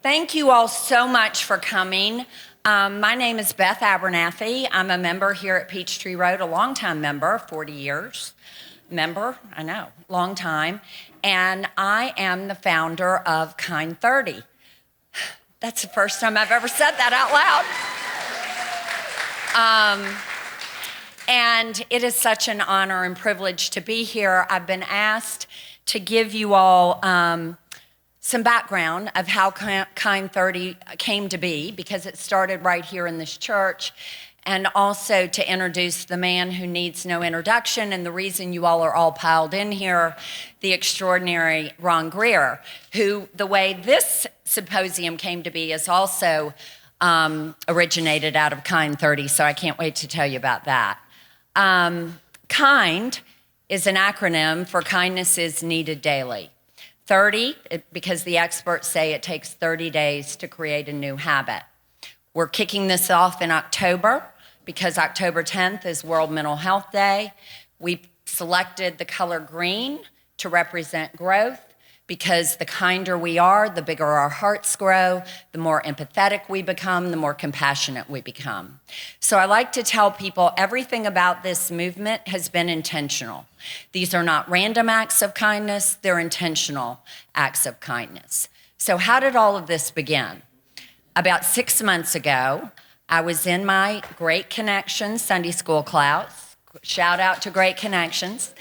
Thank you all so much for coming. My name is Beth Abernathy. I'm a member here at Peachtree Road, a longtime member, 40 years. Member, I know, long time. And I am the founder of Kind 30. That's the first time I've ever said that out loud. And it is such an honor and privilege to be here. I've been asked to give you all some background of how Kind 30 came to be, because it started right here in this church, and also to introduce the man who needs no introduction and the reason you all are all piled in here, the extraordinary Ron Greer, who the way this symposium came to be is also originated out of Kind 30, so I can't wait to tell you about that. Kind is an acronym for kindness is needed daily. 30, because the experts say it takes 30 days to create a new habit. We're kicking this off in October because October 10th is World Mental Health Day. We selected the color green to represent growth because the kinder we are, the bigger our hearts grow, the more empathetic we become, the more compassionate we become. So I like to tell people everything about this movement has been intentional. These are not random acts of kindness, they're intentional acts of kindness. So how did all of this begin? About 6 months ago, I was in my Great Connections Sunday school class. Shout out to Great Connections.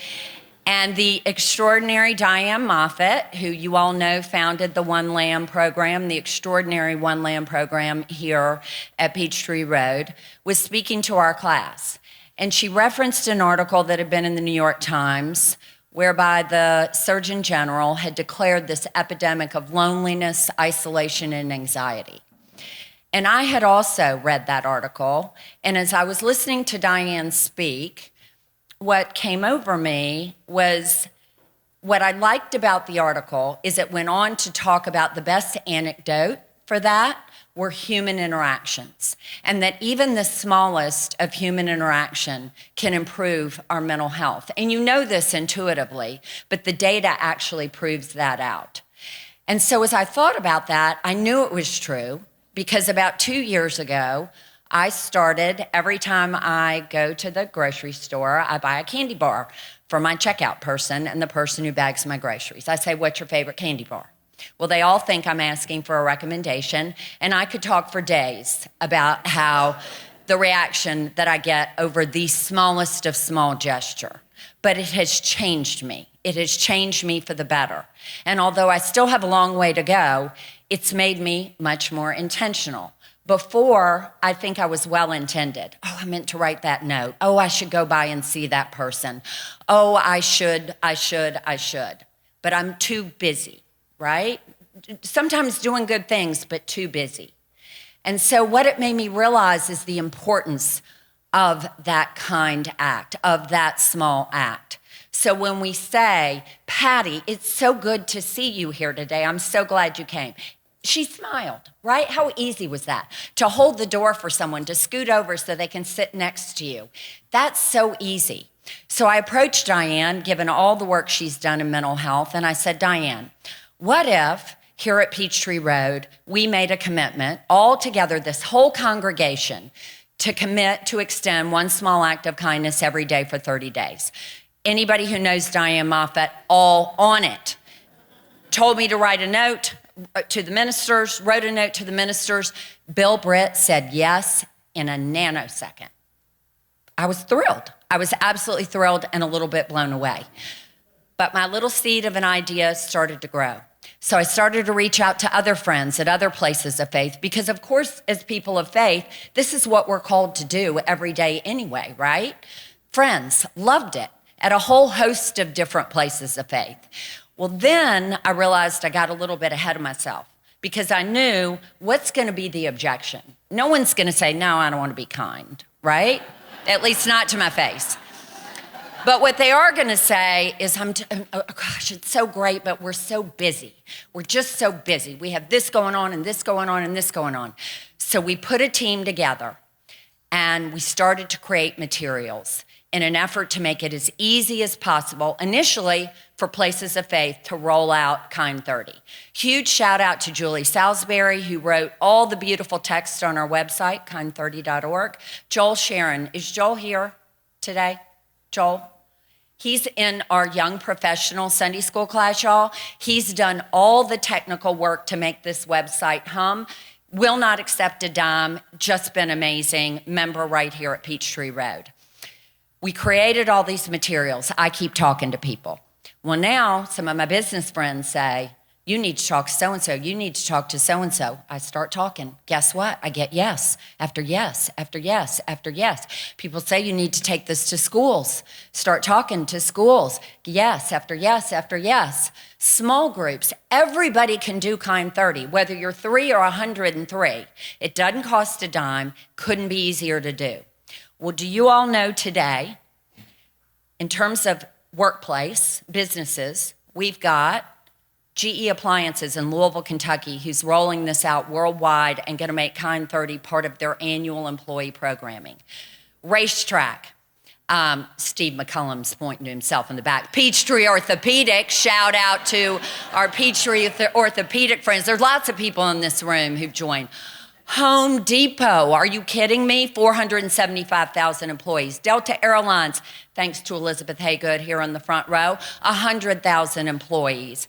And the extraordinary Diane Moffat, who you all know founded the One Lamb program, the extraordinary One Lamb program here at Peachtree Road, was speaking to our class. And she referenced an article that had been in the New York Times whereby the Surgeon General had declared this epidemic of loneliness, isolation, and anxiety. And I had also read that article, and as I was listening to Diane speak, what came over me was what I liked about the article is it went on to talk about the best anecdote for that were human interactions, and that even the smallest of human interaction can improve our mental health. And you know this intuitively, but the data actually proves that out. And so as I thought about that, I knew it was true because about 2 years ago, I started, every time I go to the grocery store, I buy a candy bar for my checkout person and the person who bags my groceries. I say, what's your favorite candy bar? Well, they all think I'm asking for a recommendation, and I could talk for days about how the reaction that I get over the smallest of small gesture. But it has changed me. It has changed me for the better. And although I still have a long way to go, it's made me much more intentional. Before, I think I was well-intended. Oh, I meant to write that note. Oh, I should go by and see that person. Oh, I should. But I'm too busy, right? Sometimes doing good things, but too busy. And so what it made me realize is the importance of that kind act, of that small act. So when we say, Patty, it's so good to see you here today. I'm so glad you came. She smiled, right? How easy was that? To hold the door for someone, to scoot over so they can sit next to you. That's so easy. So I approached Diane, given all the work she's done in mental health, and I said, Diane, what if here at Peachtree Road, we made a commitment, all together, this whole congregation, to commit to extend one small act of kindness every day for 30 days. Anybody who knows Diane Moffat, all on it. Told me to write a note to the ministers, wrote a note to the ministers. Bill Britt said yes in a nanosecond. I was thrilled. I was absolutely thrilled and a little bit blown away. But my little seed of an idea started to grow. So I started to reach out to other friends at other places of faith because, of course, as people of faith, this is what we're called to do every day anyway, right? Friends loved it at a whole host of different places of faith. Well, then I realized I got a little bit ahead of myself because I knew what's going to be the objection. No one's going to say, no, I don't want to be kind, right? At least not to my face. But what they are going to say is, oh gosh, it's so great, but we're so busy. We're just so busy. We have this going on and this going on and this going on. So we put a team together and we started to create materials. in an effort to make it as easy as possible, initially for places of faith, to roll out Kind 30. Huge shout out to Julie Salisbury, who wrote all the beautiful text on our website, kind30.org. Joel Sharon, is Joel here today? Joel? He's in our young professional Sunday school class, y'all. He's done all the technical work to make this website hum. Will not accept a dime, just been amazing. Member right here at Peachtree Road. We created all these materials. I keep talking to people. Well, now some of my business friends say, you need to talk to so-and-so. You need to talk to so-and-so. I start talking. Guess what? I get yes after yes after yes after yes. People say you need to take this to schools. Start talking to schools. Yes after yes after yes. Small groups. Everybody can do Kind 30, whether you're 3 or 103. It doesn't cost a dime. Couldn't be easier to do. Well, do you all know today, in terms of workplace, businesses, we've got GE Appliances in Louisville, Kentucky, who's rolling this out worldwide and going to make Kind 30 part of their annual employee programming. Racetrack. Steve McCullum's pointing to himself in the back. Peachtree Orthopedic, shout out to our Peachtree Orthopedic friends. There's lots of people in this room who've joined. Home Depot, are you kidding me? 475,000 employees. Delta Airlines, thanks to Elizabeth Haygood here on the front row, 100,000 employees.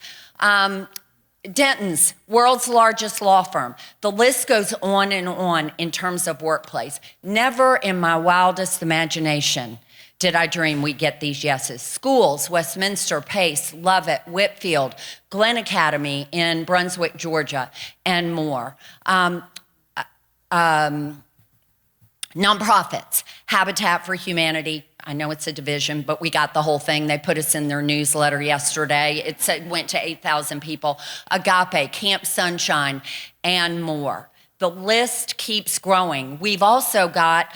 Denton's, world's largest law firm. The list goes on and on in terms of workplace. Never in my wildest imagination did I dream we'd get these yeses. Schools, Westminster, Pace, Lovett, Whitfield, Glenn Academy in Brunswick, Georgia, and more. Nonprofits, Habitat for Humanity. I know it's a division, but we got the whole thing. They put us in their newsletter yesterday. It said went to 8,000 people. Agape, Camp Sunshine, and more. The list keeps growing. We've also got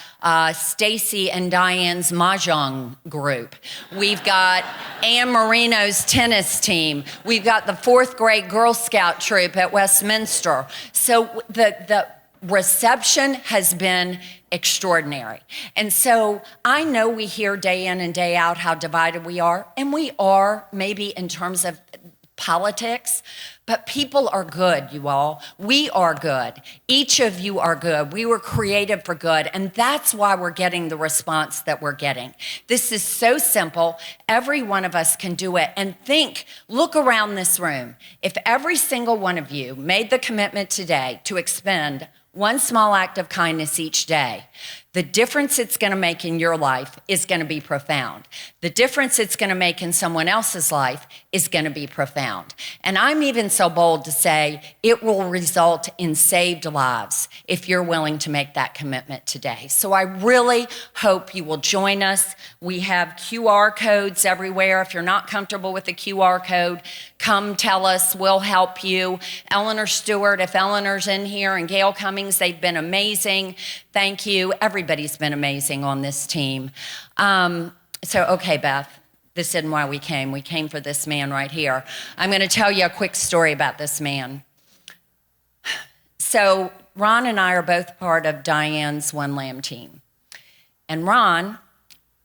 Stacy and Diane's Mahjong group. We've got Ann Marino's tennis team. We've got the 4th grade Girl Scout troop at Westminster. So the reception has been extraordinary. And so I know we hear day in and day out how divided we are, and we are maybe in terms of politics, but people are good, you all. We are good. Each of you are good. We were created for good, and that's why we're getting the response that we're getting. This is so simple. Every one of us can do it. And look around this room. If every single one of you made the commitment today to expend one small act of kindness each day, the difference it's going to make in your life is going to be profound. The difference it's going to make in someone else's life is going to be profound. And I'm even so bold to say it will result in saved lives if you're willing to make that commitment today. So I really hope you will join us. We have QR codes everywhere. If you're not comfortable with the QR code, come tell us. We'll help you. Eleanor Stewart, if Eleanor's in here, and Gail Cummings, they've been amazing. Thank you. Everybody's been amazing on this team. Okay, Beth, this isn't why we came. We came for this man right here. I'm going to tell you a quick story about this man. So Ron and I are both part of Diane's One Lamb team. And Ron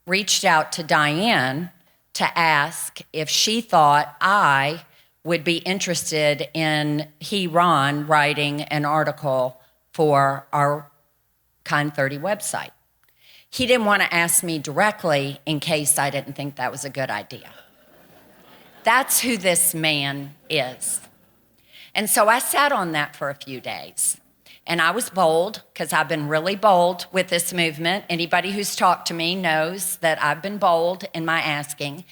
reached out to Diane to ask if she thought I would be interested in Ron writing an article for our Kind 30 website. He didn't want to ask me directly in case I didn't think that was a good idea. That's who this man is. And so I sat on that for a few days. And I was bold, because I've been really bold with this movement. Anybody who's talked to me knows that I've been bold in my asking.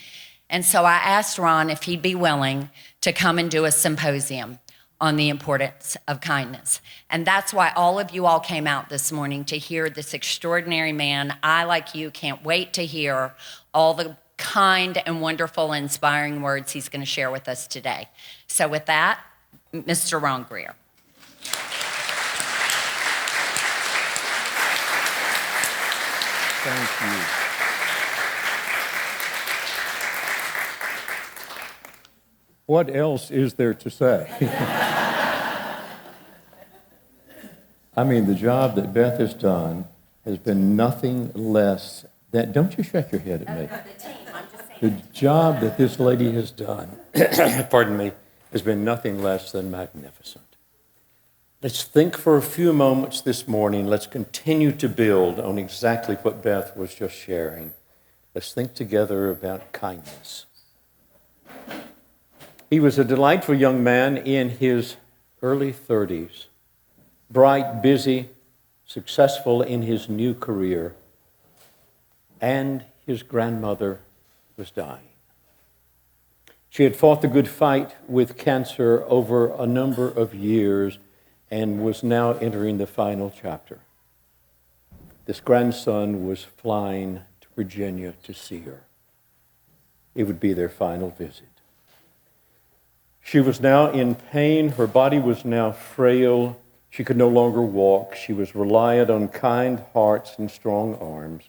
And so I asked Ron if he'd be willing to come and do a symposium on the importance of kindness. And that's why all of you all came out this morning to hear this extraordinary man. I, like you, can't wait to hear all the kind and wonderful, inspiring words he's going to share with us today. So with that, Mr. Ron Greer. Thank you. What else is there to say? I mean, the job that Beth has done has been nothing less Don't you shake your head at me. The team, I'm just saying. The job that this lady has done, pardon me, has been nothing less than magnificent. Let's think for a few moments this morning. Let's continue to build on exactly what Beth was just sharing. Let's think together about kindness. He was a delightful young man in his early 30s, bright, busy, successful in his new career, and his grandmother was dying. She had fought the good fight with cancer over a number of years and was now entering the final chapter. This grandson was flying to Virginia to see her. It would be their final visit. She was now in pain. Her body was now frail. She could no longer walk. She was reliant on kind hearts and strong arms.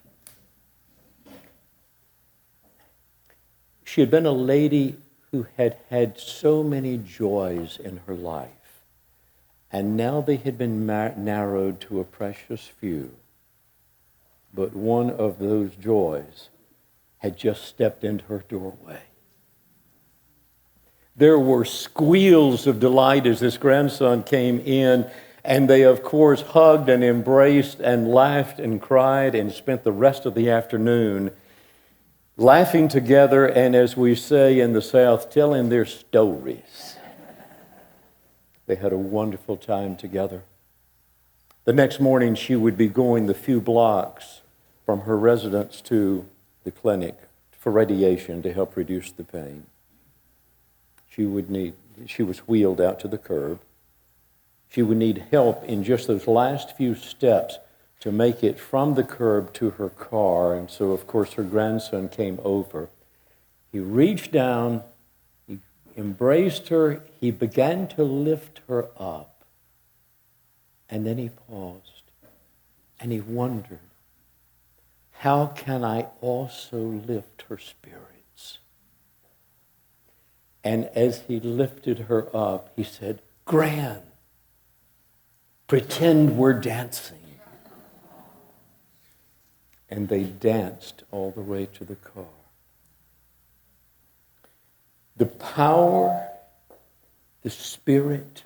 She had been a lady who had had so many joys in her life, and now they had been narrowed to a precious few. But one of those joys had just stepped into her doorway. There were squeals of delight as this grandson came in, and they, of course, hugged and embraced and laughed and cried and spent the rest of the afternoon laughing together and, as we say in the South, telling their stories. They had a wonderful time together. The next morning, she would be going the few blocks from her residence to the clinic for radiation to help reduce the pain. She was wheeled out to the curb. She would need help in just those last few steps to make it from the curb to her car. And so, of course, her grandson came over. He reached down, he embraced her, he began to lift her up. And then he paused, and he wondered, how can I also lift her spirits? And as he lifted her up, he said, Gran, pretend we're dancing. And they danced all the way to the car. The power, the spirit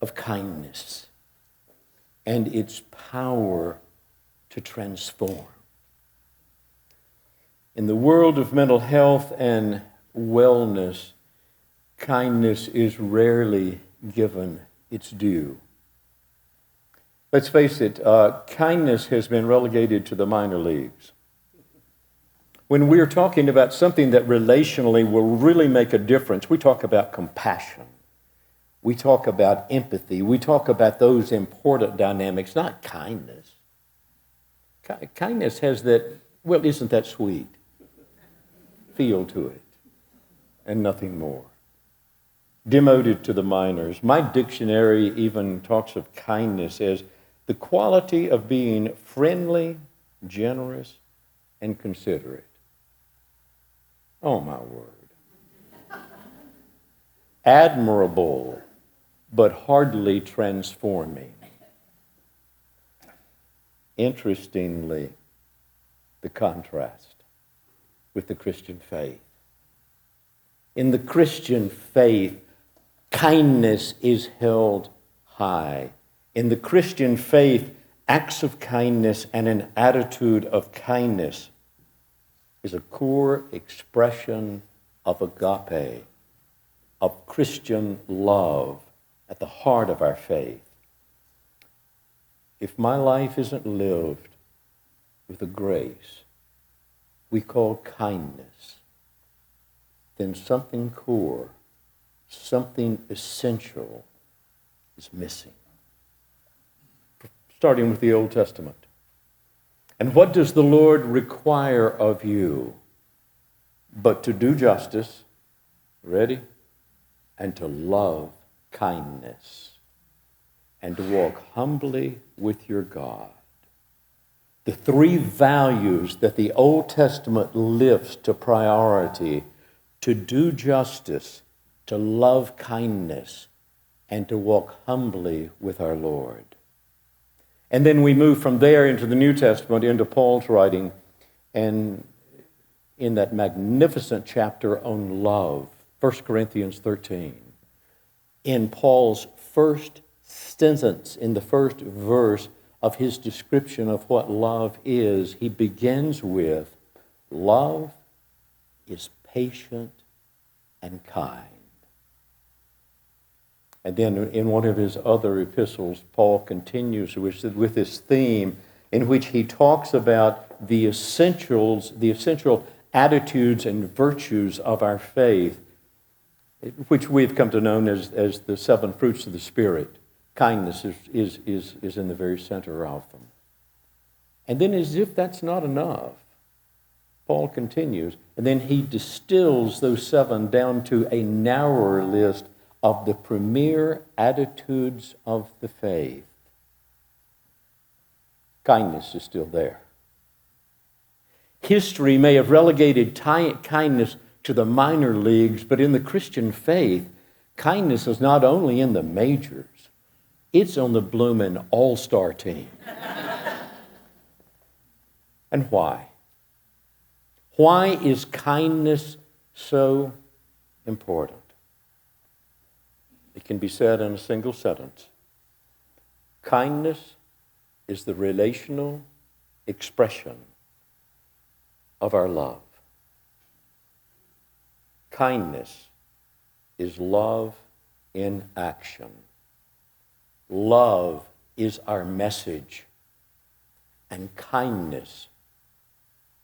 of kindness, and its power to transform. In the world of mental health and wellness, kindness is rarely given its due. Let's face it, kindness has been relegated to the minor leagues. When we're talking about something that relationally will really make a difference, we talk about compassion. We talk about empathy. We talk about those important dynamics, not kindness. Kindness has that, well, isn't that sweet? Feel to it, and nothing more. Demoted to the minors. My dictionary even talks of kindness as the quality of being friendly, generous, and considerate. Oh, my word. Admirable, but hardly transforming. Interestingly, the contrast with the Christian faith. In the Christian faith, kindness is held high. In the Christian faith, acts of kindness and an attitude of kindness is a core expression of agape, of Christian love at the heart of our faith. If my life isn't lived with a grace we call kindness, then something core, something essential is missing. Starting with the Old Testament. And what does the Lord require of you? But to do justice, ready? And to love kindness. And to walk humbly with your God. The three values that the Old Testament lifts to priority: to do justice, to love kindness, and to walk humbly with our Lord. And then we move from there into the New Testament, into Paul's writing, and in that magnificent chapter on love, 1 Corinthians 13, in Paul's first sentence, in the first verse of his description of what love is, he begins with, love is patient and kind. And then in one of his other epistles, Paul continues with this theme in which he talks about the essential attitudes and virtues of our faith, which we've come to know as the 7 fruits of the Spirit. Kindness is in the very center of them. And then as if that's not enough, Paul continues, and then he distills those 7 down to a narrower list of the premier attitudes of the faith. Kindness is still there. History may have relegated kindness to the minor leagues, but in the Christian faith, kindness is not only in the majors, it's on the bloomin' all-star team. And why? Why is kindness so important? It can be said in a single sentence. Kindness is the relational expression of our love. Kindness is love in action. Love is our message, and kindness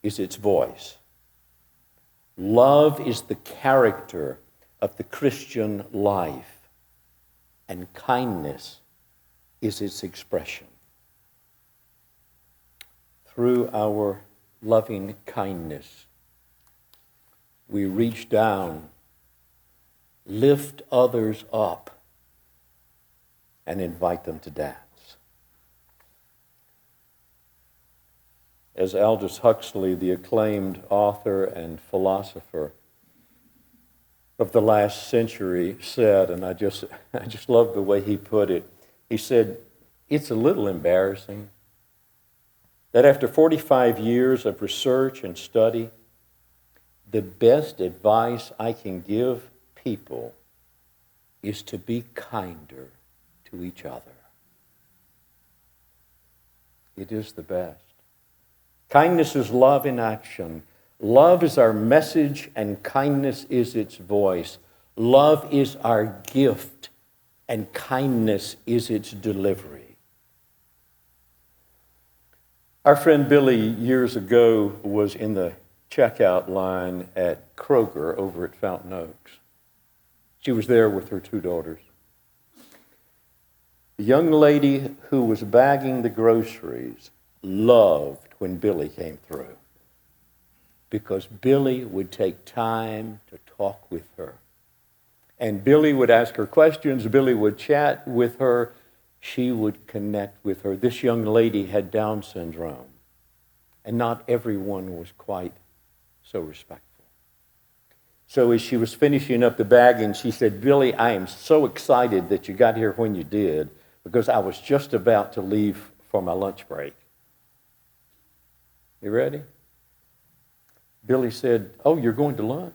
is its voice. Love is the character of the Christian life, and kindness is its expression. Through our loving kindness, we reach down, lift others up, and invite them to dance. As Aldous Huxley, the acclaimed author and philosopher of the last century, said, and I just love the way he put it, he said, it's a little embarrassing that after 45 years of research and study, the best advice I can give people is to be kinder to each other. It is the best. Kindness is love in action. Love is our message, and kindness is its voice. Love is our gift, and kindness is its delivery. Our friend Billy, years ago, was in the checkout line at Kroger over at Fountain Oaks. She was there with her 2 daughters. The young lady who was bagging the groceries loved when Billy came through, because Billy would take time to talk with her. And Billy would ask her questions, Billy would chat with her, she would connect with her. This young lady had Down syndrome, and not everyone was quite so respectful. So as she was finishing up the bagging, she said, Billy, I am so excited that you got here when you did, because I was just about to leave for my lunch break. You ready? Billy said, oh, you're going to lunch?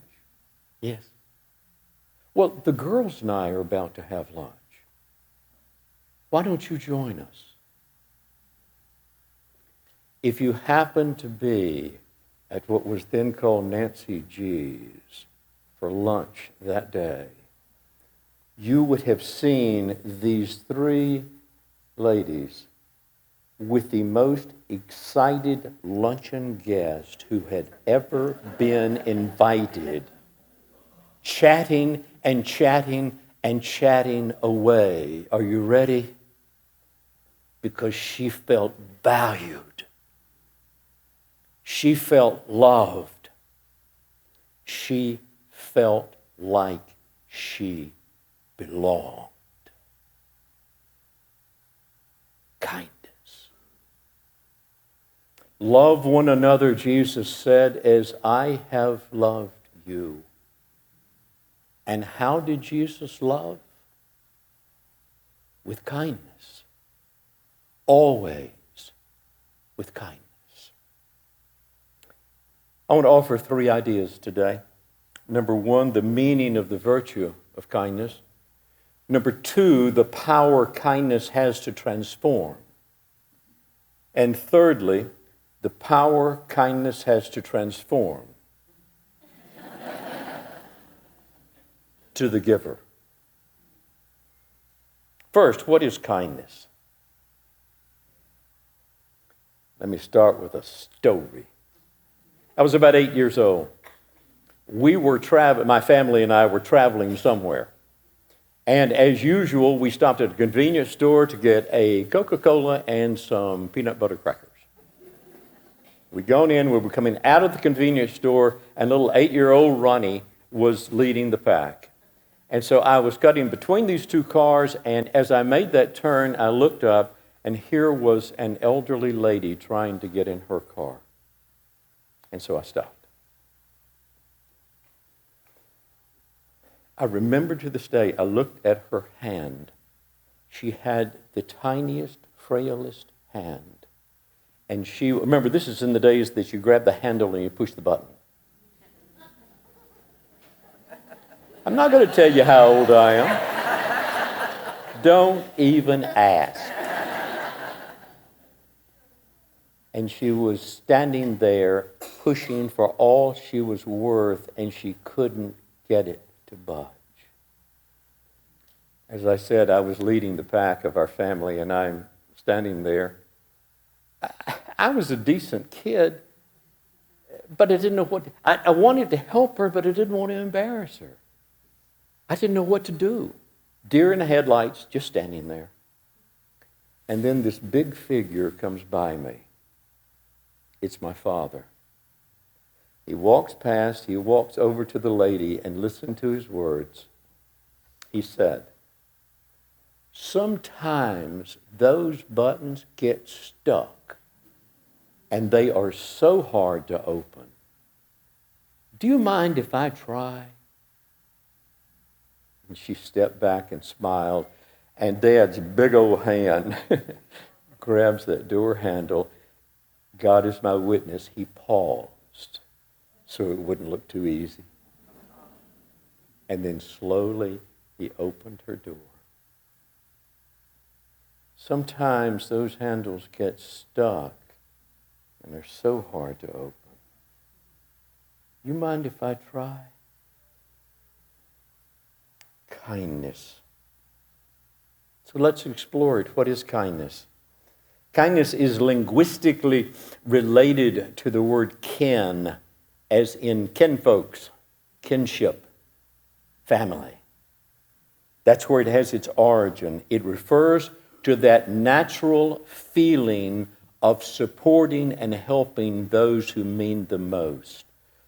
Yes. Well, the girls and I are about to have lunch. Why don't you join us? If you happen to be at what was then called Nancy G's for lunch that day, you would have seen these 3 ladies with the most excited luncheon guest who had ever been invited, chatting and chatting and chatting away. Are you ready? Because she felt valued. She felt loved. She felt like she belonged. Kindness. Love one another, Jesus said, as I have loved you. And how did Jesus love? With kindness. Always with kindness. I want to offer 3 ideas today. Number 1, the meaning of the virtue of kindness. Number 2, the power kindness has to transform. And thirdly, the power kindness has to transform to the giver. First, what is kindness? Let me start with a story. I was about 8 years old. My family and I were traveling somewhere. And as usual, we stopped at a convenience store to get a Coca-Cola and some peanut butter crackers. We'd gone in, we were coming out of the convenience store, and little 8-year-old Ronnie was leading the pack. And so I was cutting between these 2 cars, and as I made that turn, I looked up, and here was an elderly lady trying to get in her car. And so I stopped. I remember to this day, I looked at her hand. She had the tiniest, frailest hand. And remember, this is in the days that you grab the handle and you push the button. I'm not going to tell you how old I am. Don't even ask. And she was standing there pushing for all she was worth, and she couldn't get it to budge. As I said, I was leading the pack of our family, and I'm standing there. I was a decent kid, but I didn't know what. I wanted to help her, but I didn't want to embarrass her. I didn't know what to do. Deer in the headlights, just standing there. And then this big figure comes by me. It's my father. He walks past, he walks over to the lady, and listen to his words. He said, "Sometimes those buttons get stuck, and they are so hard to open. Do you mind if I try?" And she stepped back and smiled, and Dad's big old hand grabs that door handle. God is my witness, he paused so it wouldn't look too easy. And then slowly he opened her door. Sometimes those handles get stuck and they're so hard to open. You mind if I try? Kindness. So let's explore it. What is kindness? Kindness is linguistically related to the word kin, as in kinfolks, kinship, family. That's where it has its origin. It refers to that natural feeling of supporting and helping those who mean the most.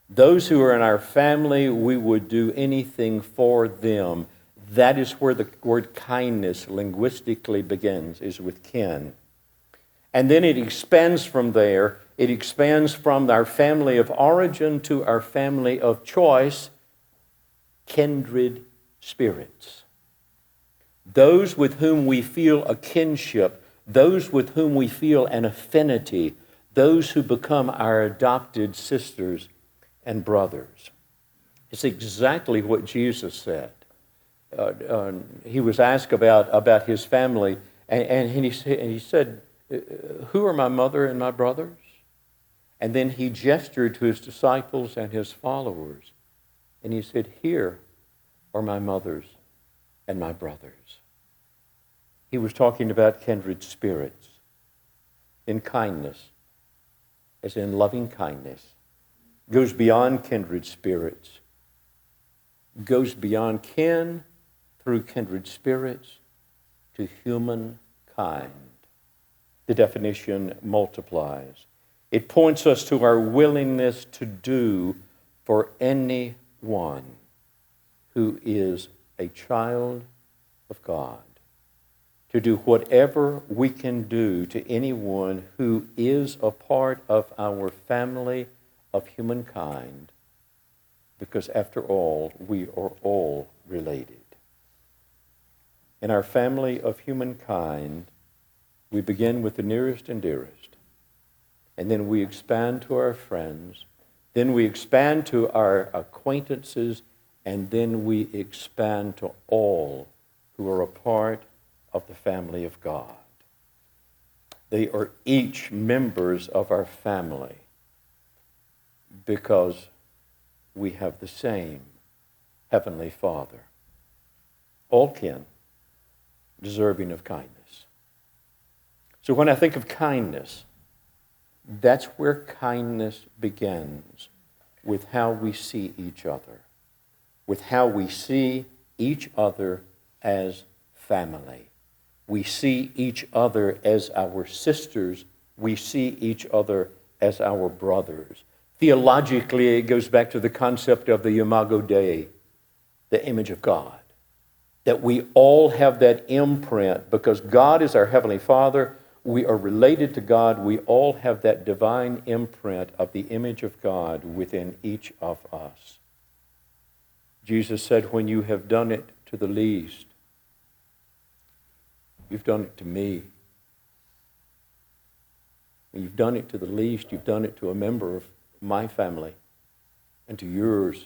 Those who are in our family, we would do anything for them. That is where the word kindness linguistically begins, is with kin. And then it expands from there. It expands from our family of origin to our family of choice, kindred spirits. Those with whom we feel a kinship, those with whom we feel an affinity, those who become our adopted sisters and brothers. It's exactly what Jesus said. He was asked about his family, and he said, "Who are my mother and my brothers?" And then he gestured to his disciples and his followers, and he said, "Here are my mothers and my brothers." He was talking about kindred spirits in kindness, as in loving kindness. Goes beyond kindred spirits, goes beyond kin through kindred spirits to humankind. The definition multiplies. It points us to our willingness to do for anyone who is a child of God, to do whatever we can do to anyone who is a part of our family of humankind, because after all, we are all related. In our family of humankind, we begin with the nearest and dearest, and then we expand to our friends, Then we expand to our acquaintances, and then we expand to all who are a part of the family of God. They are each members of our family because we have the same Heavenly Father. All kin, deserving of kindness. So when I think of kindness, that's where kindness begins, with how we see each other, with how we see each other as family. We see each other as our sisters. We see each other as our brothers. Theologically, it goes back to the concept of the imago Dei, the image of God, that we all have that imprint because God is our Heavenly Father. We are related to God. We all have that divine imprint of the image of God within each of us. Jesus said, when you have done it to the least, you've done it to me. When you've done it to the least, you've done it to a member of my family and to yours.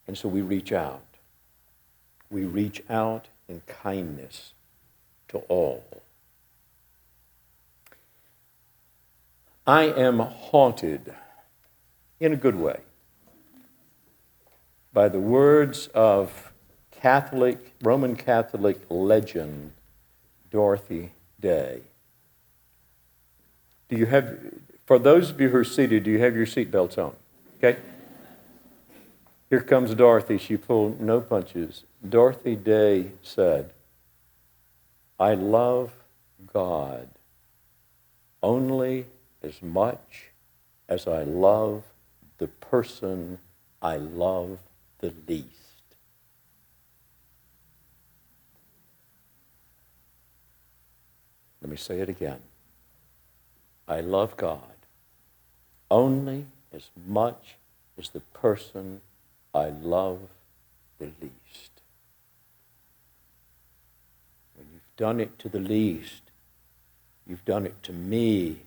And so we reach out. We reach out in kindness to all. I am haunted, in a good way, by the words of Roman Catholic legend, Dorothy Day. For those of you who are seated, do you have your seatbelts on? Okay? Here comes Dorothy. She pulled no punches. Dorothy Day said, I love God only as much as I love the person I love the least. Let me say it again. I love God only as much as the person I love the least. When you've done it to the least, you've done it to me,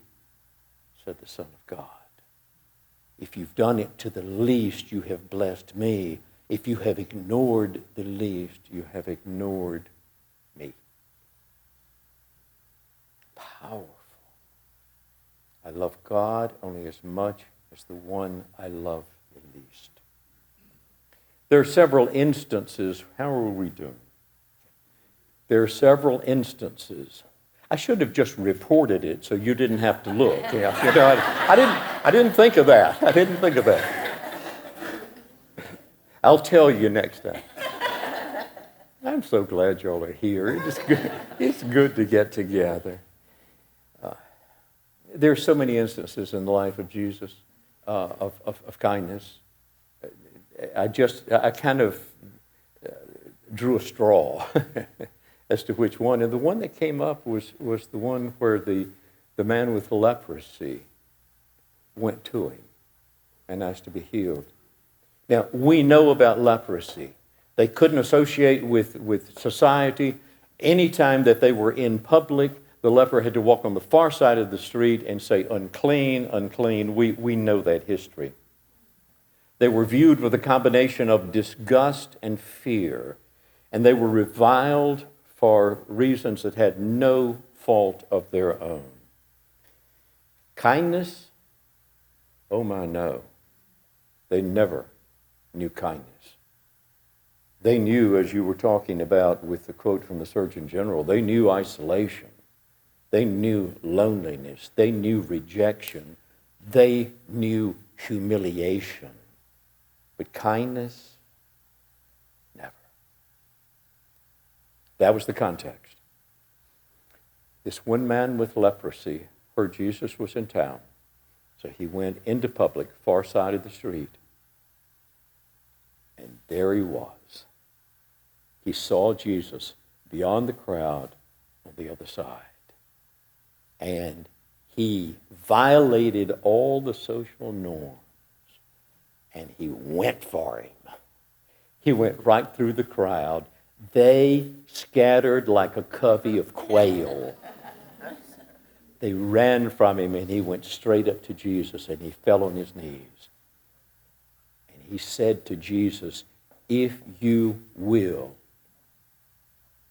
said the Son of God. If you've done it to the least, you have blessed me. If you have ignored the least, you have ignored me. Powerful. I love God only as much as the one I love the least. There are several instances. How are we doing? There are several instances. I should have just reported it so you didn't have to look. Yeah, you know, I didn't think of that. I didn't think of that. I'll tell you next time. I'm so glad y'all are here. It's good to get together. There are so many instances in the life of Jesus of kindness. I kind of drew a straw as to which one. And the one that came up was the one where the man with leprosy went to him and asked to be healed. Now, we know about leprosy. They couldn't associate with society. Anytime that they were in public, the leper had to walk on the far side of the street and say, unclean, unclean. We know that history. They were viewed with a combination of disgust and fear, and they were reviled for reasons that had no fault of their own. Kindness? Oh my, no. They never knew kindness. They knew, as you were talking about with the quote from the Surgeon General, they knew isolation. They knew loneliness. They knew rejection. They knew humiliation. But kindness, never. That was the context. This one man with leprosy heard Jesus was in town, so he went into public, far side of the street, and there he was. He saw Jesus beyond the crowd on the other side. And he violated all the social norms. And he went for him. He went right through the crowd. They scattered like a covey of quail. They ran from him, and he went straight up to Jesus, and he fell on his knees. he said to Jesus, if you will,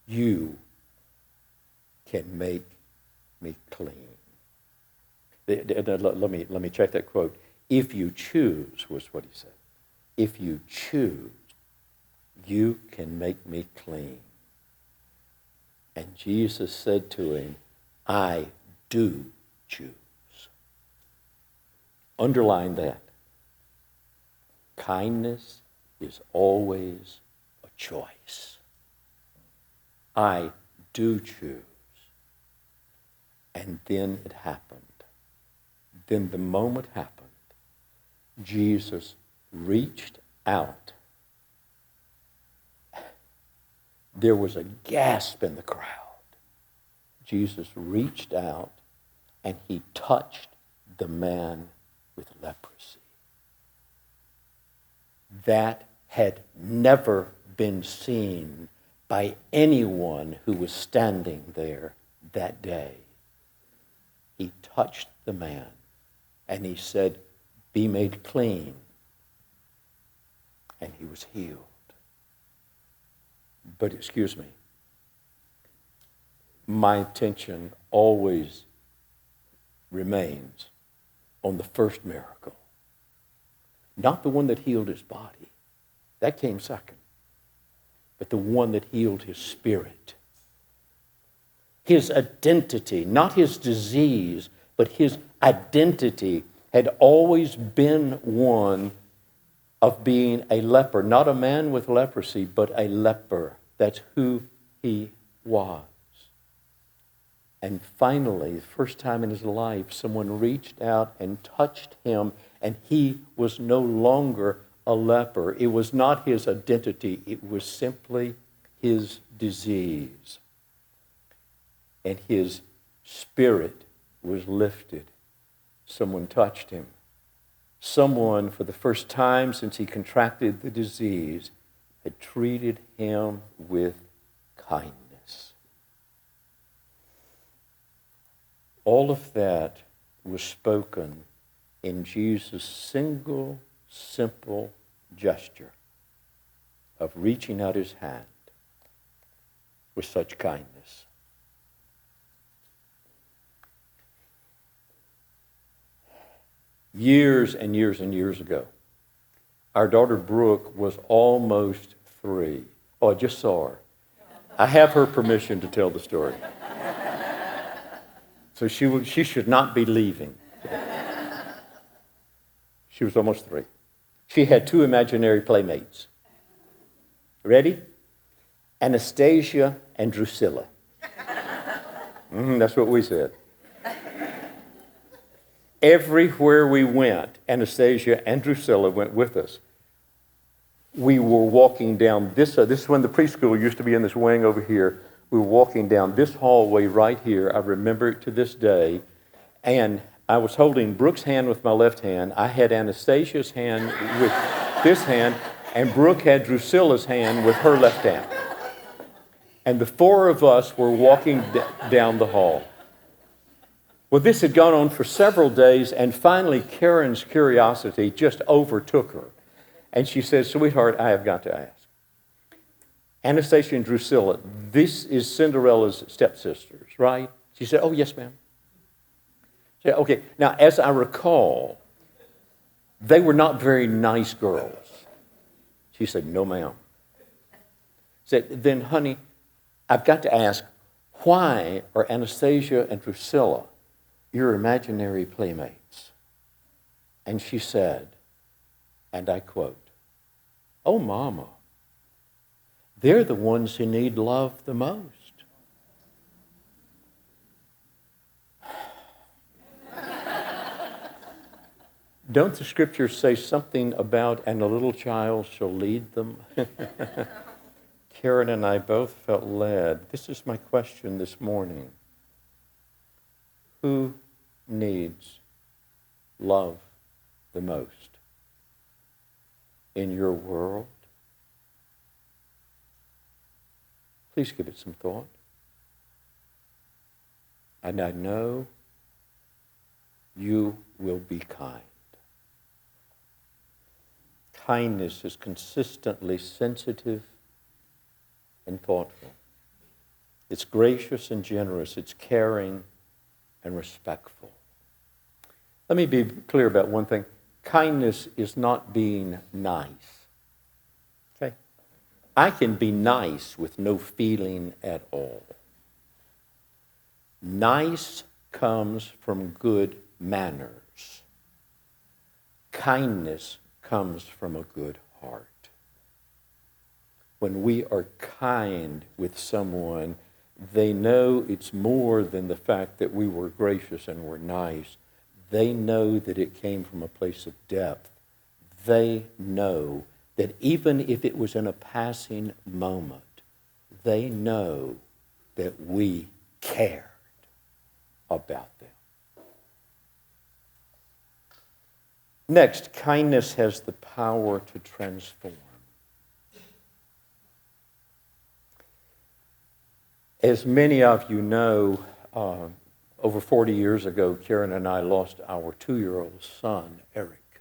you can make me clean. Let me check that quote. If you choose, was what he said. If you choose, you can make me clean. And Jesus said to him, I do choose. Underline that. Kindness is always a choice. I do choose. And then it happened. Then the moment happened. Jesus reached out. There was a gasp in the crowd. Jesus reached out and he touched the man with leprosy. That had never been seen by anyone who was standing there that day. He touched the man and he said, be made clean. And he was healed. But excuse me, my attention always remains on the first miracle. Not the one that healed his body. That came second. But the one that healed his spirit. His identity, not his disease, but his identity had always been one of being a leper. Not a man with leprosy, but a leper. That's who he was. And finally, the first time in his life, someone reached out and touched him, and he was no longer a leper. It was not his identity. It was simply his disease. And his spirit was lifted. Someone touched him. Someone, for the first time since he contracted the disease, had treated him with kindness. All of that was spoken in Jesus' single, simple gesture of reaching out his hand with such kindness. Years and years and years ago, our daughter Brooke was almost 3. Oh, I just saw her. I have her permission to tell the story. So she should not be leaving today. She was almost 3. She had 2 imaginary playmates. Ready? Anastasia and Drusilla. That's what we said. Everywhere we went, Anastasia and Drusilla went with us. We were walking down this is when the preschool used to be in this wing over here. We were walking down this hallway right here. I remember it to this day. And I was holding Brooke's hand with my left hand. I had Anastasia's hand with this hand, and Brooke had Drusilla's hand with her left hand. And the 4 of us were walking down the hall. Well, this had gone on for several days, and finally Karen's curiosity just overtook her. And she said, sweetheart, I have got to ask. Anastasia and Drusilla, this is Cinderella's stepsisters, right? She said, oh, yes, ma'am. She said, okay, now, as I recall, they were not very nice girls. She said, no, ma'am. Said, then, honey, I've got to ask, why are Anastasia and Drusilla your imaginary playmates? And she said, and I quote, oh, Mama, they're the ones who need love the most. Don't the scriptures say something about, and a little child shall lead them? Karen and I both felt led. This is my question this morning. Who needs love the most in your world? Please give it some thought. And I know you will be kind. kindness is consistently sensitive and thoughtful. It's gracious and generous. It's caring and respectful. Let me be clear about one thing. Kindness is not being nice. Okay? I can be nice with no feeling at all. Nice comes from good manners. Kindness comes from a good heart. When we are kind with someone, they know it's more than the fact that we were gracious and were nice. They know that it came from a place of depth. They know that even if it was in a passing moment, they know that we cared about them. Next, kindness has the power to transform. As many of you know, over 40 years ago, Karen and I lost our 2-year-old son, Eric,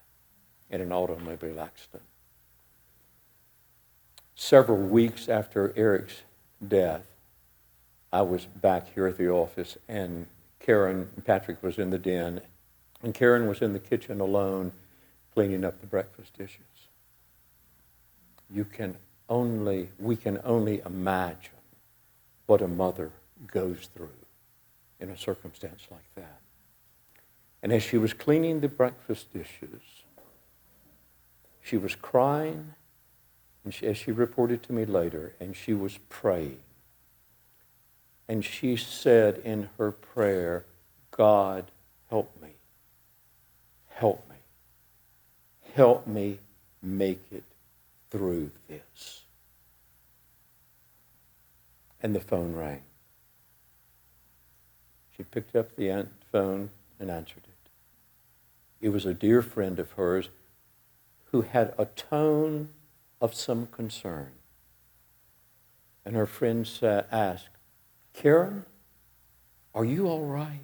in an automobile accident. Several weeks after Eric's death, I was back here at the office, and Patrick was in the den, and Karen was in the kitchen alone cleaning up the breakfast dishes. We can only imagine what a mother goes through in a circumstance like that. And as she was cleaning the breakfast dishes, she was crying, and as she reported to me later, and she was praying. And she said in her prayer, God, help me. Help me. Help me make it through this. And the phone rang. She picked up the phone and answered it. It was a dear friend of hers who had a tone of some concern. And her friend asked, Karen, are you all right?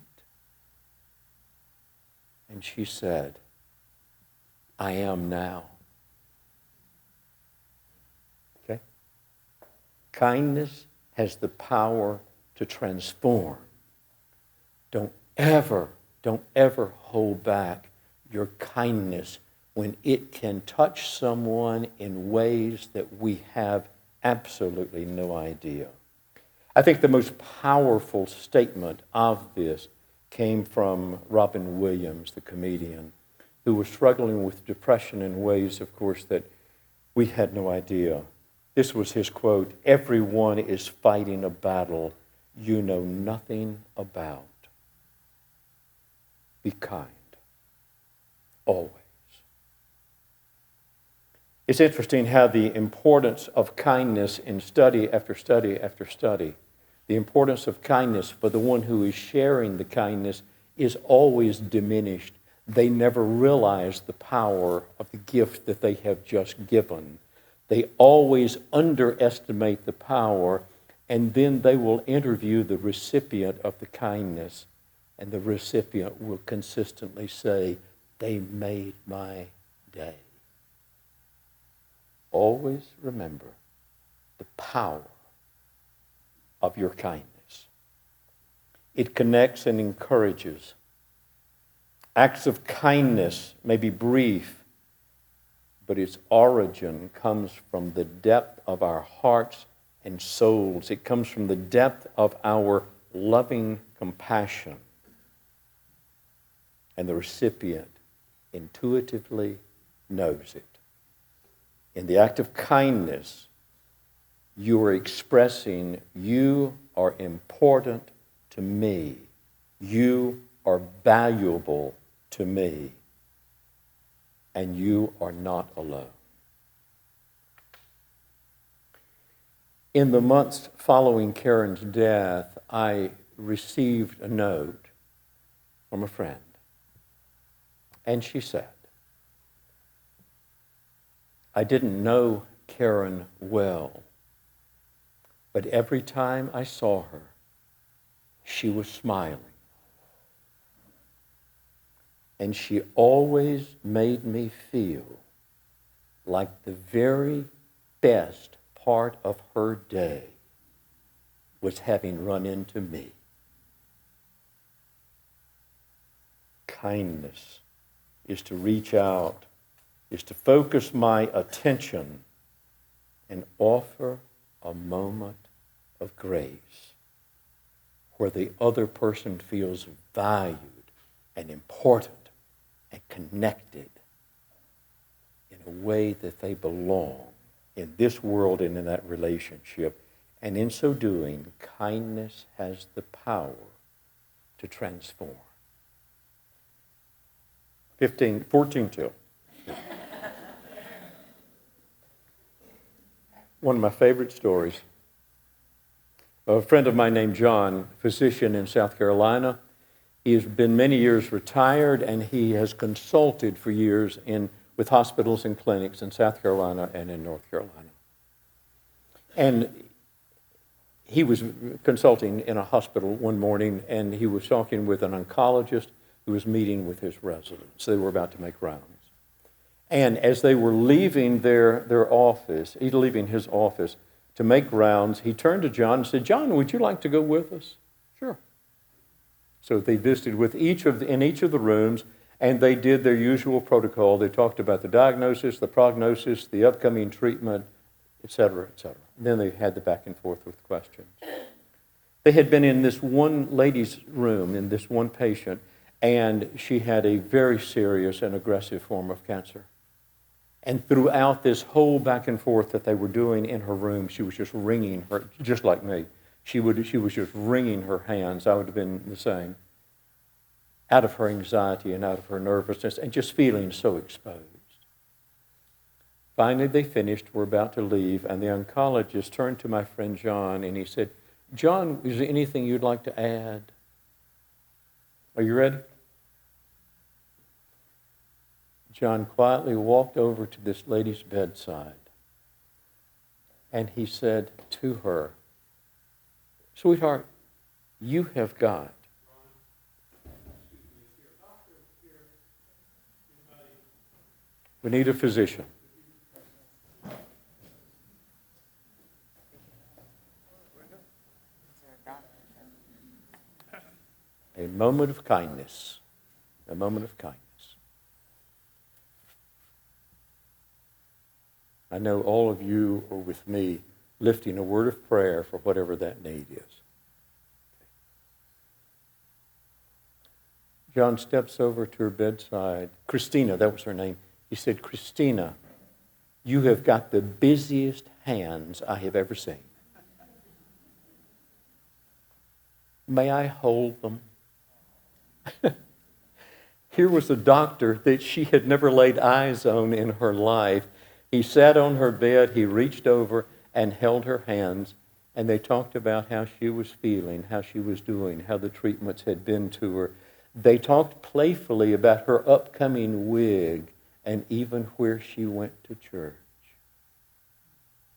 And she said, I am now. Okay? Kindness has the power to transform. Don't ever hold back your kindness when it can touch someone in ways that we have absolutely no idea. I think the most powerful statement of this came from Robin Williams, the comedian, who was struggling with depression in ways, of course, that we had no idea. This was his quote, everyone is fighting a battle you know nothing about. Be kind, always. It's interesting how the importance of kindness in study after study after study, the importance of kindness for the one who is sharing the kindness is always diminished. They never realize the power of the gift that they have just given. They always underestimate the power, and then they will interview the recipient of the kindness, and the recipient will consistently say, they made my day. Always remember the power of your kindness. It connects and encourages. Acts of kindness may be brief, but its origin comes from the depth of our hearts and souls. It comes from the depth of our loving compassion. And the recipient intuitively knows it. In the act of kindness, you are expressing, you are important to me. You are valuable to me. And you are not alone. In the months following Karen's death, I received a note from a friend. And she said, I didn't know Karen well, but every time I saw her, she was smiling. And she always made me feel like the very best part of her day was having run into me. Kindness is to reach out, is to focus my attention and offer a moment of grace where the other person feels valued and important and connected in a way that they belong in this world and in that relationship. And in so doing, kindness has the power to transform. 14:2. One of my favorite stories. A friend of mine named John, physician in South Carolina, he has been many years retired, and he has consulted for years with hospitals and clinics in South Carolina and in North Carolina. And he was consulting in a hospital one morning, and he was talking with an oncologist who was meeting with his residents. They were about to make rounds. And as they were leaving their office, leaving his office to make rounds, he turned to John and said, "John, would you like to go with us?" "Sure." So they visited in each of the rooms, and they did their usual protocol. They talked about the diagnosis, the prognosis, the upcoming treatment, et cetera, et cetera. And then they had the back and forth with questions. They had been in this one lady's room, in this one patient, and she had a very serious and aggressive form of cancer. And throughout this whole back and forth that they were doing in her room, she was just wringing her, just like me. She was just wringing her hands. I would have been the same. Out of her anxiety and out of her nervousness and just feeling so exposed. Finally, they finished. We're about to leave. And the oncologist turned to my friend John and he said, "John, is there anything you'd like to add? Are you ready?" John quietly walked over to this lady's bedside and he said to her, "Sweetheart, you have got we need a physician. A moment of kindness. A moment of kindness." I know all of you are with me lifting a word of prayer for whatever that need is. John steps over to her bedside. Christina, that was her name. He said, "Christina, you have got the busiest hands I have ever seen. May I hold them?" Here was a doctor that she had never laid eyes on in her life. He sat on her bed, he reached over and held her hands, and they talked about how she was feeling, how she was doing, how the treatments had been to her. They talked playfully about her upcoming wig and even where she went to church.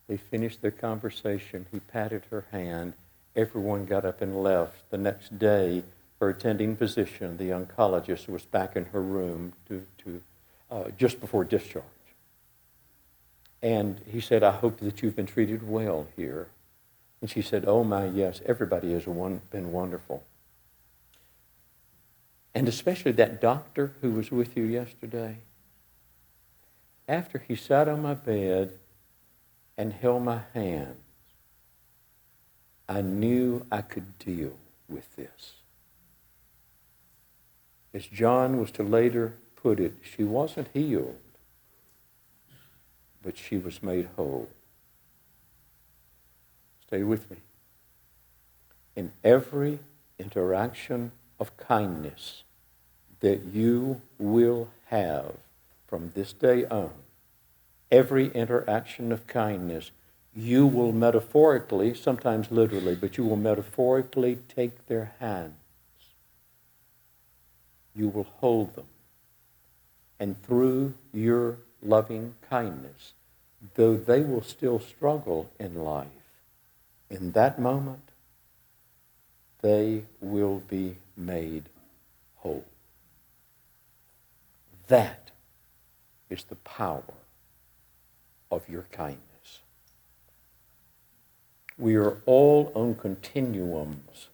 They finished their conversation. He patted her hand. Everyone got up and left. The next day, her attending physician, the oncologist, was back in her room just before discharge. And he said, "I hope that you've been treated well here." And she said, "Oh my, yes, everybody has been wonderful. And especially that doctor who was with you yesterday. After he sat on my bed and held my hands, I knew I could deal with this." As John was to later put it, she wasn't healed, but she was made whole. Stay with me. In every interaction of kindness that you will have from this day on, every interaction of kindness, you will metaphorically, sometimes literally, but you will metaphorically take their hands. You will hold them. And through your loving kindness, though they will still struggle in life, in that moment, they will be made whole. That is the power of your kindness. We are all on continuums,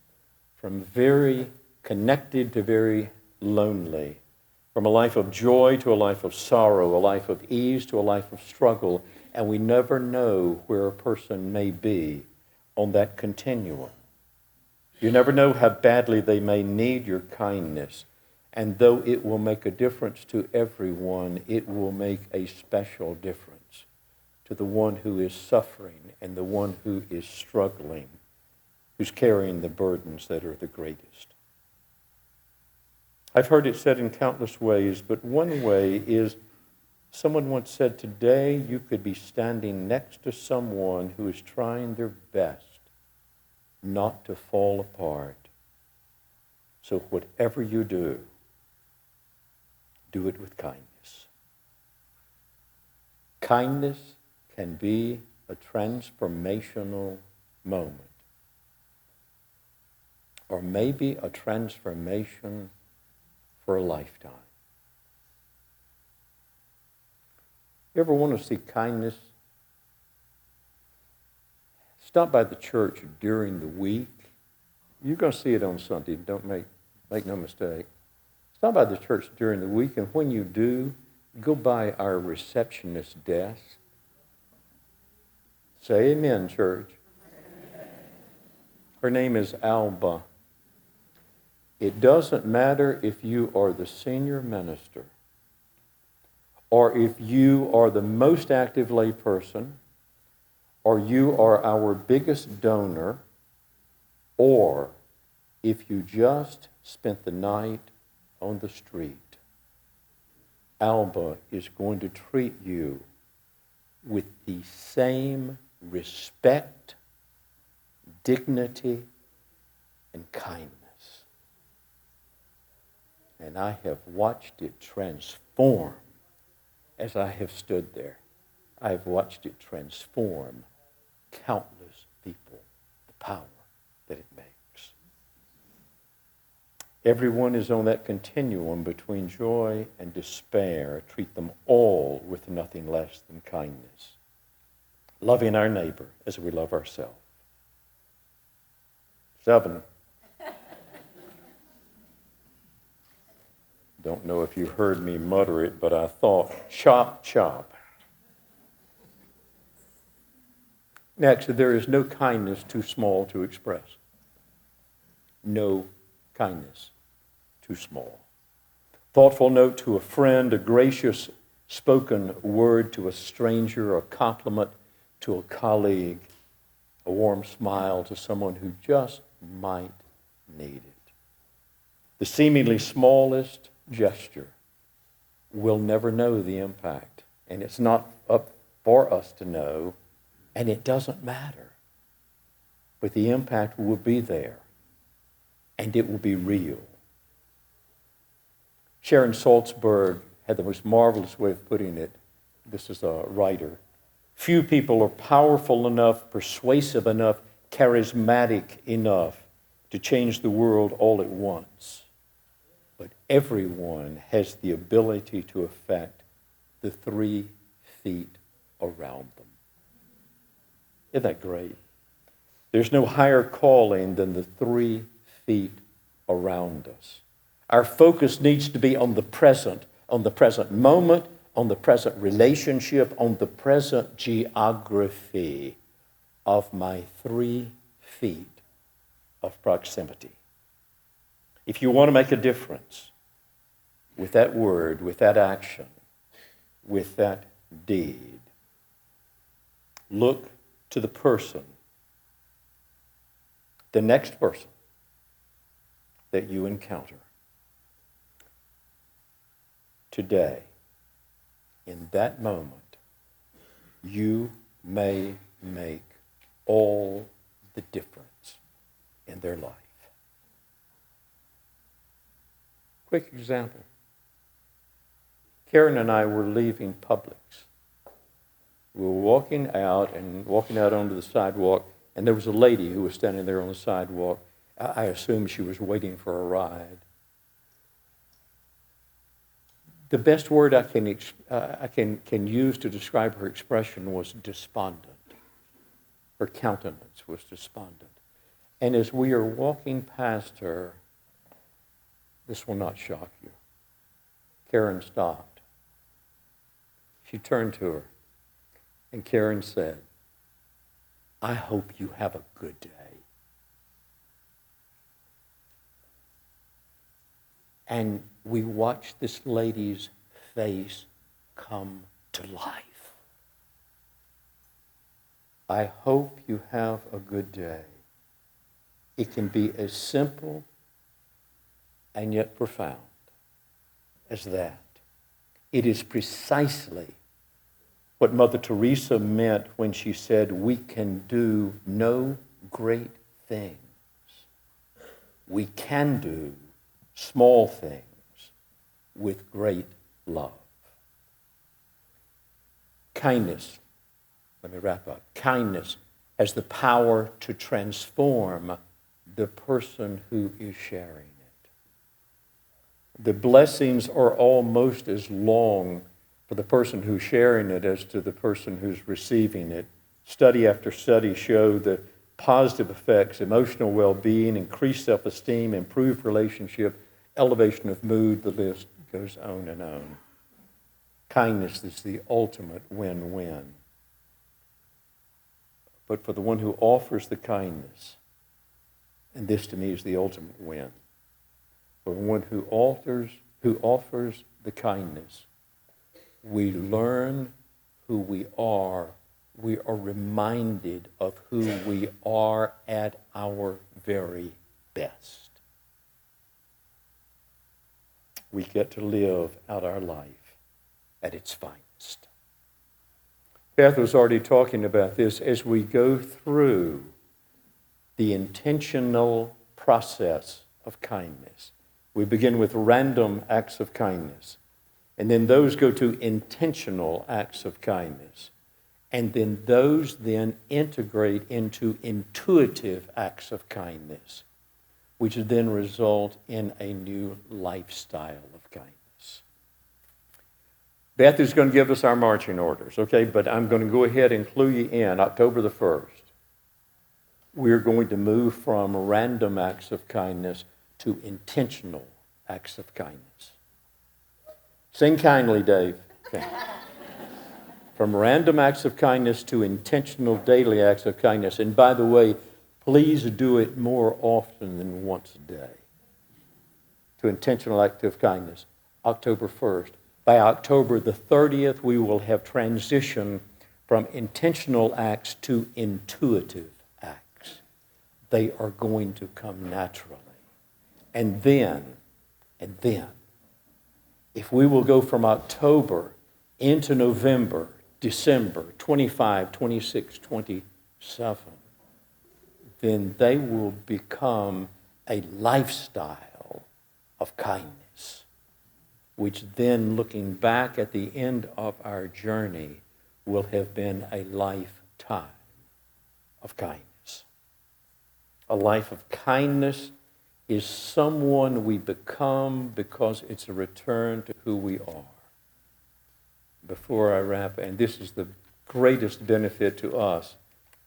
from very connected to very lonely, from a life of joy to a life of sorrow, a life of ease to a life of struggle, and we never know where a person may be on that continuum. You never know how badly they may need your kindness, and though it will make a difference to everyone, it will make a special difference to the one who is suffering and the one who is struggling, who's carrying the burdens that are the greatest. I've heard it said in countless ways, but one way is, someone once said, today you could be standing next to someone who is trying their best not to fall apart. So whatever you do it with kindness. Kindness can be a transformational moment, or maybe a transformation for a lifetime. You ever want to see kindness? Stop by the church during the week. You're going to see it on Sunday. Don't make no mistake. Stop by the church during the week, and when you do, go by our receptionist desk. Say amen, church. Her name is Alba. It doesn't matter if you are the senior minister, or if you are the most active layperson, or you are our biggest donor, or if you just spent the night on the street. Alba is going to treat you with the same respect, dignity, and kindness. And I have watched it transform as I have stood there. I have watched it transform countless people, the power that it makes. Everyone is on that continuum between joy and despair. Treat them all with nothing less than kindness. Loving our neighbor as we love ourselves. 7. Don't know if you heard me mutter it, but I thought, chop, chop. Next, there is no kindness too small to express. No kindness too small. Thoughtful note to a friend, a gracious spoken word to a stranger, a compliment to a colleague, a warm smile to someone who just might need it. The seemingly smallest gesture will never know the impact, and it's not up for us to know, and it doesn't matter. But the impact will be there, and it will be real. Sharon Salzberg had the most marvelous way of putting it. This is a writer. Few people are powerful enough, persuasive enough, charismatic enough to change the world all at once. But everyone has the ability to affect the 3 feet around them. Isn't that great? There's no higher calling than the 3 feet around us. Our focus needs to be on the present moment, on the present relationship, on the present geography of my 3 feet of proximity. If you want to make a difference with that word, with that action, with that deed, look to the person, the next person that you encounter. Today, in that moment, you may make all the difference in their life. Quick example. Karen and I were leaving Publix. We were walking out onto the sidewalk, and there was a lady who was standing there on the sidewalk. I assumed she was waiting for a ride. The best word I can use to describe her expression was despondent. Her countenance was despondent. And as we are walking past her, this will not shock you. Karen stopped. She turned to her, and Karen said, "I hope you have a good day." And we watched this lady's face come to life. I hope you have a good day. It can be as simple and yet profound as that. It is precisely what Mother Teresa meant when she said, "We can do no great things. We can do small things with great love." Kindness, let me wrap up. Kindness has the power to transform the person who is sharing it. The blessings are almost as long for the person who's sharing it as to the person who's receiving it. Study after study show the positive effects: emotional well-being, increased self-esteem, improved relationship, elevation of mood. The list goes on and on. Kindness is the ultimate win-win. But for the one who offers the kindness, and this to me is the ultimate win, for the one who offers the kindness, we learn who we are. We are reminded of who we are at our very best. We get to live out our life at its finest. Beth was already talking about this as we go through the intentional process of kindness. We begin with random acts of kindness, and then those go to intentional acts of kindness, and then those then integrate into intuitive acts of kindness, which then result in a new lifestyle of kindness. Beth is going to give us our marching orders, okay? But I'm going to go ahead and clue you in. October the 1st, we're going to move from random acts of kindness to intentional acts of kindness. Sing kindly, Dave. Okay. From random acts of kindness to intentional daily acts of kindness. And by the way, please do it more often than once a day. To intentional acts of kindness, October 1st. By October the 30th, we will have transitioned from intentional acts to intuitive acts. They are going to come naturally. And then, if we will go from October into November, December, 25, 26, 27, then they will become a lifestyle of kindness, which then, looking back at the end of our journey, will have been a lifetime of kindness. A life of kindness is someone we become because it's a return to who we are. Before I wrap, and this is the greatest benefit to us,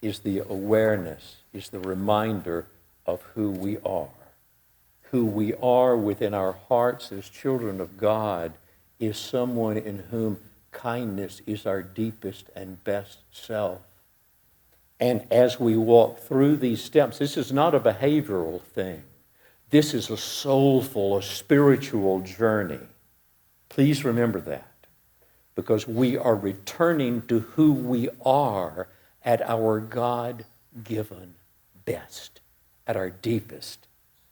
is the awareness, is the reminder of who we are. Who we are within our hearts as children of God is someone in whom kindness is our deepest and best self. And as we walk through these steps, this is not a behavioral thing. This is a soulful, a spiritual journey. Please remember that, because we are returning to who we are at our God-given best, at our deepest,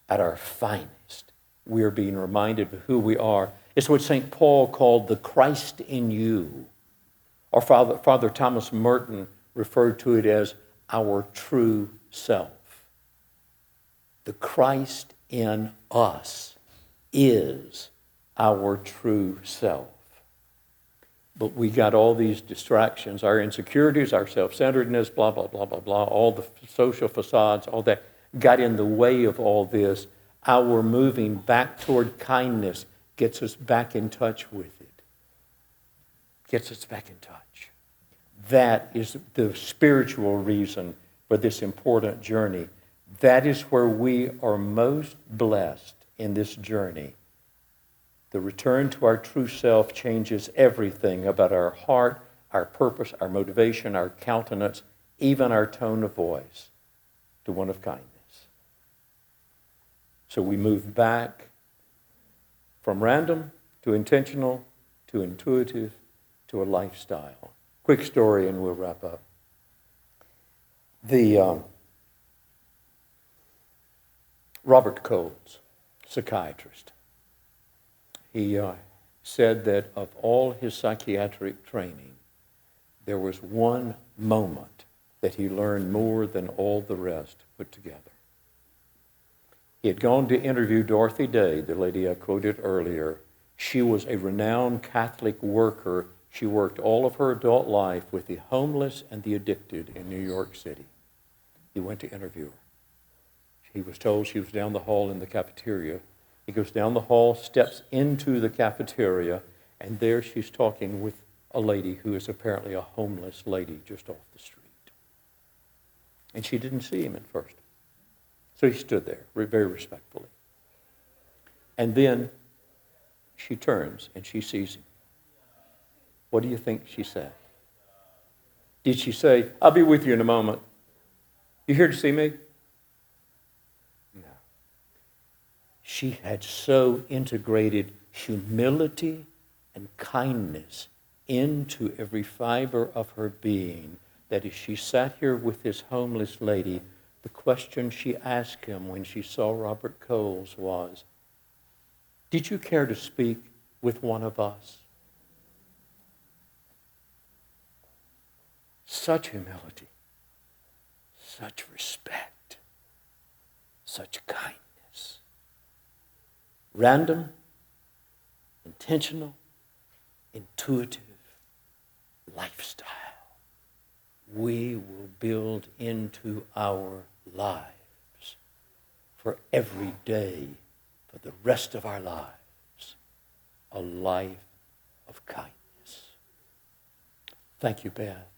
at our finest. We are being reminded of who we are. It's what St. Paul called the Christ in you. Or Father Thomas Merton referred to it as our true self. The Christ in us is our true self. But we got all these distractions, our insecurities, our self-centeredness, blah, blah, blah, blah, blah, all the social facades, all that got in the way of all this. Our moving back toward kindness gets us back in touch with it. gets us back in touch. That is the spiritual reason for this important journey. That is where we are most blessed in this journey. The return to our true self changes everything about our heart, our purpose, our motivation, our countenance, even our tone of voice, to one of kindness. So we move back from random to intentional to intuitive to a lifestyle. Quick story and we'll wrap up. Robert Coles, psychiatrist, he said that of all his psychiatric training, there was one moment that he learned more than all the rest put together. He had gone to interview Dorothy Day, the lady I quoted earlier. She was a renowned Catholic worker. She worked all of her adult life with the homeless and the addicted in New York City. He went to interview her. He was told she was down the hall in the cafeteria. He goes down the hall, steps into the cafeteria, and there she's talking with a lady who is apparently a homeless lady just off the street. And she didn't see him at first. So he stood there very respectfully. And then she turns and she sees him. What do you think she said? Did she say, "I'll be with you in a moment"? You here to see me? No. She had so integrated humility and kindness into every fiber of her being that as she sat here with this homeless lady, the question she asked him when she saw Robert Coles was, "Did you care to speak with one of us?" Such humility, such respect, such kindness. Random, intentional, intuitive lifestyle we will build into our lives for every day, for the rest of our lives, a life of kindness. Thank you, Beth.